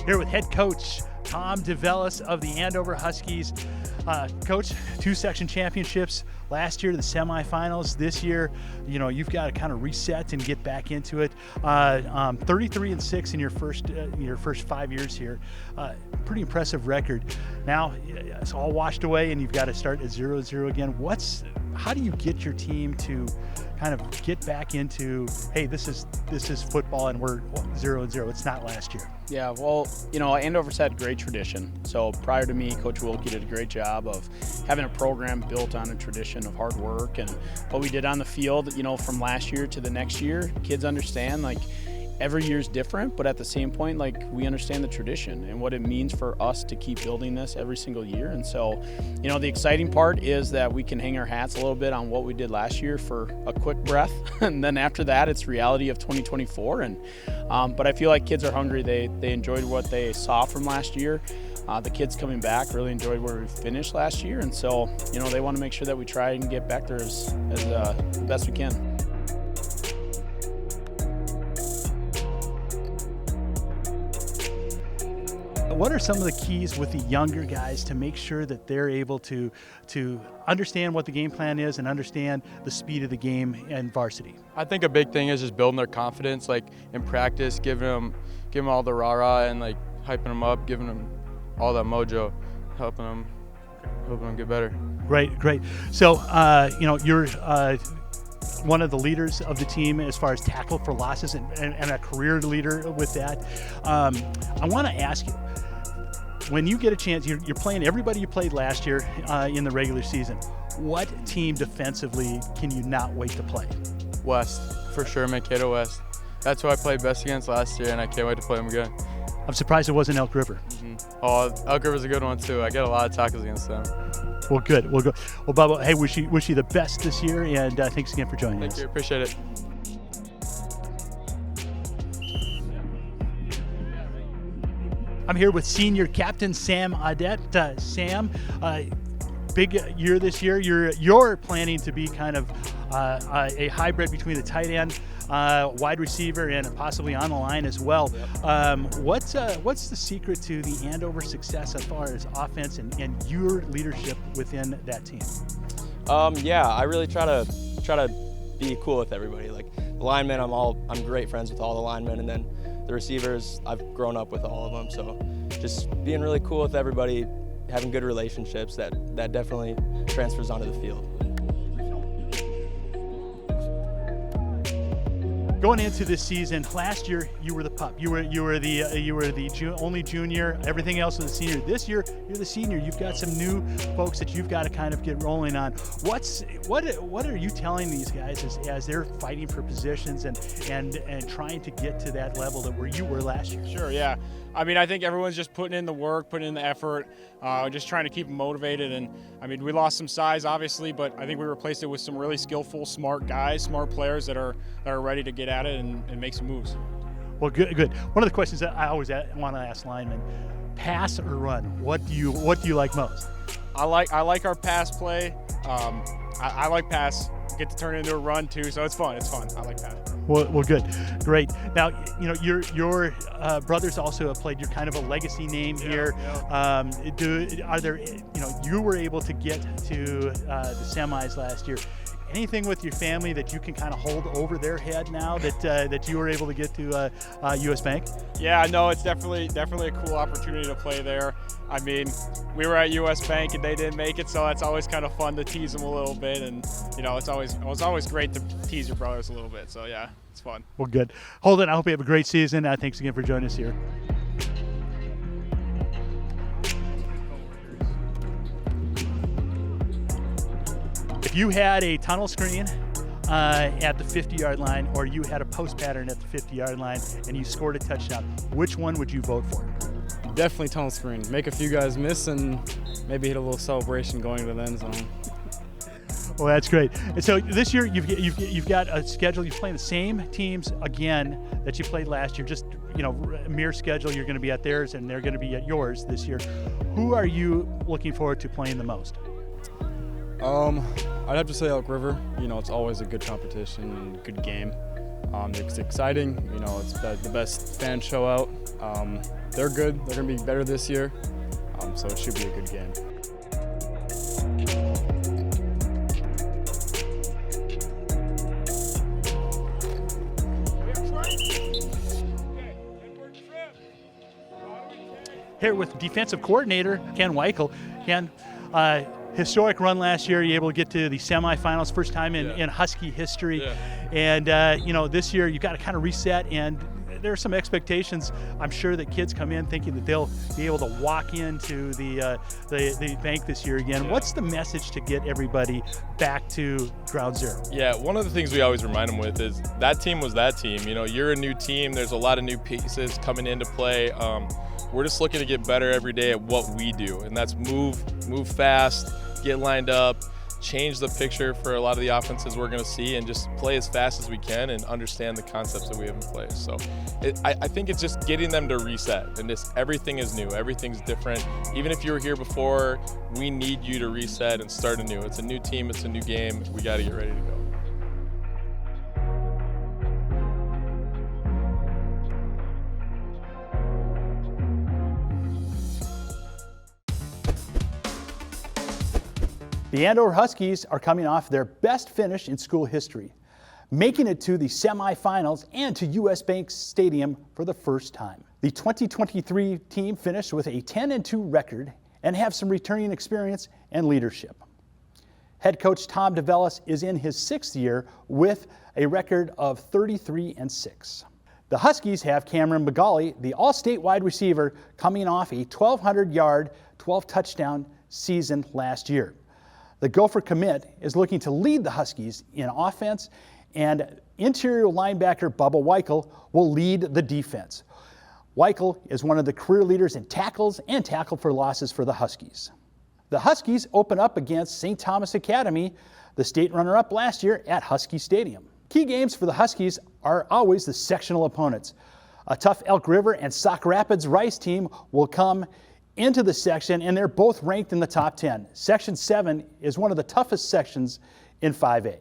Here with head coach Tom DeVellis of the Andover Huskies. Coach, 2 section championships last year, the semifinals. This year, you know, you've got to kind of reset and get back into it. 33-6 in your first 5 years here. Pretty impressive record. Now it's all washed away, and you've got to start at 0-0 again. How do you get your team to kind of get back into, hey, this is football, and we're 0-0. It's not last year. Yeah, well, you know, Andover's had great tradition. So prior to me, Coach Wilkie did a great job of having a program built on a tradition of hard work, and what we did on the field, you know, from last year to the next year, kids understand, like, every year's different, but at the same point, like, we understand the tradition and what it means for us to keep building this every single year. And so, you know, the exciting part is that we can hang our hats a little bit on what we did last year for a quick breath, and then after that, it's reality of 2024. And but I feel like kids are hungry. They enjoyed what they saw from last year. The kids coming back really enjoyed where we finished last year, and so, you know, they want to make sure that we try and get back there as best we can. What are some of the keys with the younger guys to make sure that they're able to understand what the game plan is and understand the speed of the game and varsity? I think a big thing is just building their confidence, like in practice, giving them all the rah-rah and like hyping them up, giving them all that mojo, helping them get better. Great. So, you know, you're one of the leaders of the team as far as tackle for losses and a career leader with that. I want to ask you, when you get a chance, you're playing everybody you played last year in the regular season. What team defensively can you not wait to play? West, for sure, Mankato West. That's who I played best against last year, and I can't wait to play them again. I'm surprised it wasn't Elk River. Mm-hmm. Oh, Elk River's a good one too. I get a lot of tackles against them. Well, good. Well, Bubba, hey, wish you the best this year, and thanks again for joining us. Thank you. Appreciate it. I'm here with senior captain Sam Audette. Sam, big year this year. You're planning to be kind of a hybrid between the tight end, wide receiver, and possibly on the line as well. Yep. What's the secret to the Andover success as far as offense and your leadership within that team? Yeah, I really try to be cool with everybody. Like the linemen, I'm great friends with all the linemen, and then the receivers, I've grown up with all of them. So just being really cool with everybody, having good relationships, that definitely transfers onto the field. Going into this season, last year you were the pup. You were the only junior. Everything else was a senior. This year you're the senior. You've got some new folks that you've got to kind of get rolling on. What are you telling these guys as they're fighting for positions and trying to get to that level that where you were last year? Sure, yeah. I mean, I think everyone's just putting in the work, putting in the effort, just trying to keep them motivated. And I mean, we lost some size, obviously, but I think we replaced it with some really skillful, smart guys, smart players that are ready to get at it and make some moves. Well, good. One of the questions that I always want to ask linemen: pass or run? What do you like most? I like our pass play. I like pass. Get to turn it into a run too, so it's fun. I like that. Well, good, great. Now, you know your brothers also have played. You're kind of a legacy name here. Yeah. Are there? You know, you were able to get to the semis last year. Anything with your family that you can kind of hold over their head now that you were able to get to U.S. Bank? Yeah, no, it's definitely a cool opportunity to play there. I mean, we were at U.S. Bank and they didn't make it, so it's always kind of fun to tease them a little bit, and you know, it's always great to tease your brothers a little bit. So yeah, it's fun. Well, good. Holden, I hope you have a great season. Thanks again for joining us here. If you had a tunnel screen at the 50-yard line, or you had a post pattern at the 50-yard line and you scored a touchdown, which one would you vote for? Definitely tunnel screen. Make a few guys miss and maybe hit a little celebration going to the end zone. Well, that's great. And so this year you've got a schedule. You're playing the same teams again that you played last year. Just, you know, mirror schedule. You're going to be at theirs and they're going to be at yours this year. Who are you looking forward to playing the most? I'd have to say Elk River. You know, it's always a good competition and a good game. It's exciting. You know, it's the best fan show out. They're good. They're going to be better this year, so it should be a good game. Here with defensive coordinator Ken Weichel. Ken, historic run last year. You able to get to the semifinals, first time in Husky history. Yeah. And you know, this year you've got to kind of reset, and there are some expectations. I'm sure that kids come in thinking that they'll be able to walk into the bank this year again. Yeah. What's the message to get everybody back to ground zero? Yeah, one of the things we always remind them with is that team was that team. You know, you're a new team. There's a lot of new pieces coming into play. We're just looking to get better every day at what we do, and that's move fast, get lined up, change the picture for a lot of the offenses we're going to see, and just play as fast as we can and understand the concepts that we have in place. So I think it's just getting them to reset, and just everything is new, everything's different. Even if you were here before, we need you to reset and start anew. It's a new team, it's a new game. We got to get ready to go. The Andover Huskies are coming off their best finish in school history, making it to the semifinals and to US Bank Stadium for the first time. The 2023 team finished with a 10-2 record and have some returning experience and leadership. Head coach Tom DeVellis is in his 6th year with a record of 33-6. The Huskies have Cameron McGauley, the all-state wide receiver, coming off a 1,200-yard, 12-touchdown season last year. The Gopher commit is looking to lead the Huskies in offense, and interior linebacker Bubba Weichel will lead the defense. Weichel is one of the career leaders in tackles and tackle for losses for the Huskies. The Huskies open up against St. Thomas Academy, the state runner-up last year at Husky Stadium. Key games for the Huskies are always the sectional opponents. A tough Elk River and Sauk Rapids Rice team will come into the section, and they're both ranked in the top 10. Section 7 is one of the toughest sections in 5A.